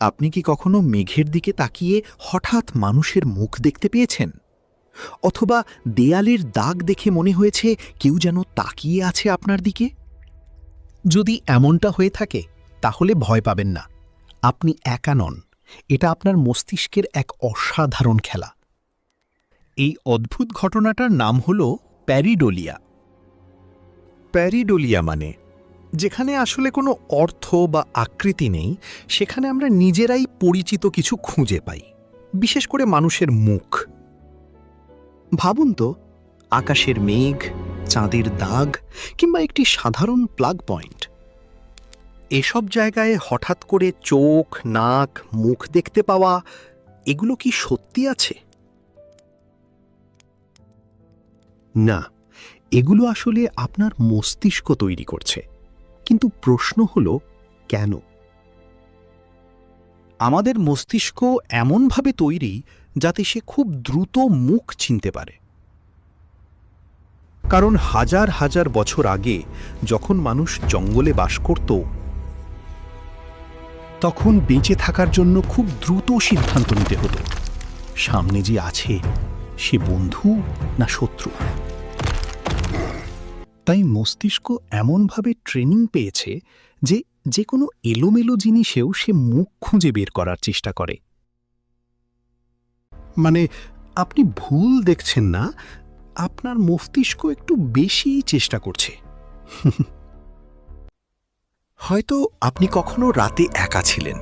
আপনি কি কখনো মেঘের দিকে তাকিয়ে হঠাৎ মানুষের মুখ দেখতে পেয়েছেন? অথবা দেয়ালের দাগ দেখে মনে হয়েছে কেউ যেন তাকিয়ে আছে আপনার দিকে? যদি এমনটা হয়ে থাকে তাহলে ভয় পাবেন না। আপনি একা নন। এটা আপনার মস্তিষ্কের এক অসাধারণ খেলা। এই অদ্ভুত ঘটনাটার নাম হল প্যারিডোলিয়া। প্যারিডোলিয়া মানে যেখানে আসলে কোনো অর্থ বা আকৃতি নেই, সেখানে আমরা নিজেরাই পরিচিত কিছু খুঁজে পাই, বিশেষ করে মানুষের মুখ। ভাবুন তো, আকাশের মেঘ, চাঁদের দাগ কিংবা একটি সাধারণ প্লাগ পয়েন্ট, এসব জায়গায় হঠাৎ করে চোখ, নাক, মুখ দেখতে পাওয়া, এগুলো কি সত্যি আছে? না, এগুলো আসলে আপনার মস্তিষ্ক তৈরি করছে। কিন্তু প্রশ্ন হল, কেন? আমাদের মস্তিষ্ক এমনভাবে তৈরি যাতে সে খুব দ্রুত মুখ চিনতে পারে। কারণ হাজার হাজার বছর আগে যখন মানুষ জঙ্গলে বাস করত, তখন বেঁচে থাকার জন্য খুব দ্রুত সিদ্ধান্ত নিতে হতো সামনে যে আছে সে বন্ধু না শত্রু। তাই মস্তিষ্ক এমনভাবে ট্রেনিং পেয়েছে যে যে কোনো এলোমেলো জিনিসেও সে মুখ খুঁজে বের করার চেষ্টা করে। মানে আপনি ভুল দেখছেন না, আপনার মস্তিষ্ক একটু বেশি চেষ্টা করছে। হয়তো আপনি কখনো রাতে একা ছিলেন,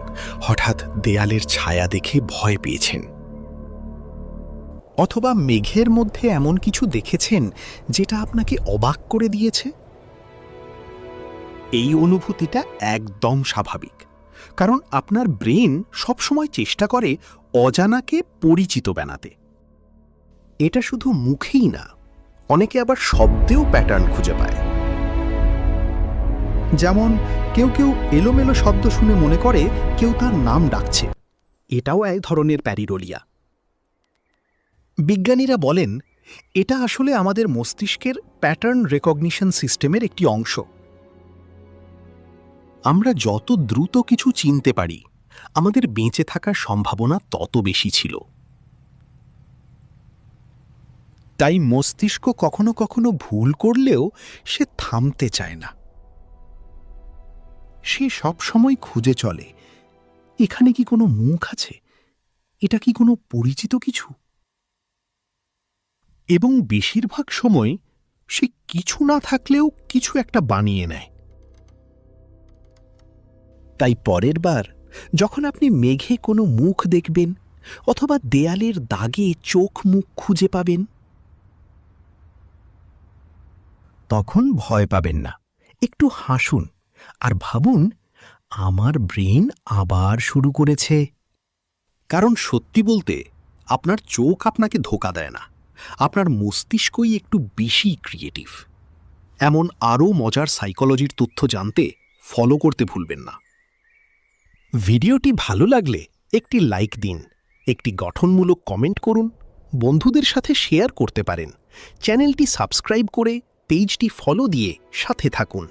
হঠাৎ দেয়ালের ছায়া দেখে ভয় পেয়েছেন। অথবা মেঘের মধ্যে এমন কিছু দেখেছেন যেটা আপনাকে অবাক করে দিয়েছে। এই অনুভূতিটা একদম স্বাভাবিক, কারণ আপনার ব্রেন সবসময় চেষ্টা করে অজানাকে পরিচিত বানাতে। এটা শুধু মুখেই না, অনেকে আবার শব্দেও প্যাটার্ন খুঁজে পায়। যেমন কেউ কেউ এলোমেলো শব্দ শুনে মনে করে কেউ তার নাম ডাকছে। এটাও এক ধরনের প্যারিডোলিয়া। বিজ্ঞানীরা বলেন এটা আসলে আমাদের মস্তিষ্কের প্যাটার্ন রেকগনিশন সিস্টেমের একটি অংশ। আমরা যত দ্রুত কিছু চিনতে পারি, আমাদের বেঁচে থাকার সম্ভাবনা তত বেশি ছিল। তাই মস্তিষ্ক কখনো কখনো ভুল করলেও সে থামতে চায় না। সে সবসময় খুঁজে চলে, এখানে কি কোনো মুখ আছে? এটা কি কোনো পরিচিত কিছু? এবং বেশিরভাগ সময় সে কিছু না থাকলেও কিছু একটা বানিয়ে নেয়। তাই পরের বার যখন আপনি মেঘে কোনো মুখ দেখবেন অথবা দেয়ালের দাগে চোখ মুখ খুঁজে পাবেন, তখন ভয় পাবেন না, একটু হাসুন আর ভাবুন, আমার ব্রেন আবার শুরু করেছে। কারণ সত্যি বলতে আপনার চোখ আপনাকে ধোঁকা দেয় না, আপনার মস্তিষ্কই একটু বেশি ক্রিয়েটিভ। এমন আরও মজার সাইকোলজির তথ্য জানতে ফলো করতে ভুলবেন না। ভিডিওটি ভালো লাগলে একটি লাইক দিন, একটি গঠনমূলক কমেন্ট করুন, বন্ধুদের সাথে শেয়ার করতে পারেন। চ্যানেলটি সাবস্ক্রাইব করে পেজটি ফলো দিয়ে সাথে থাকুন।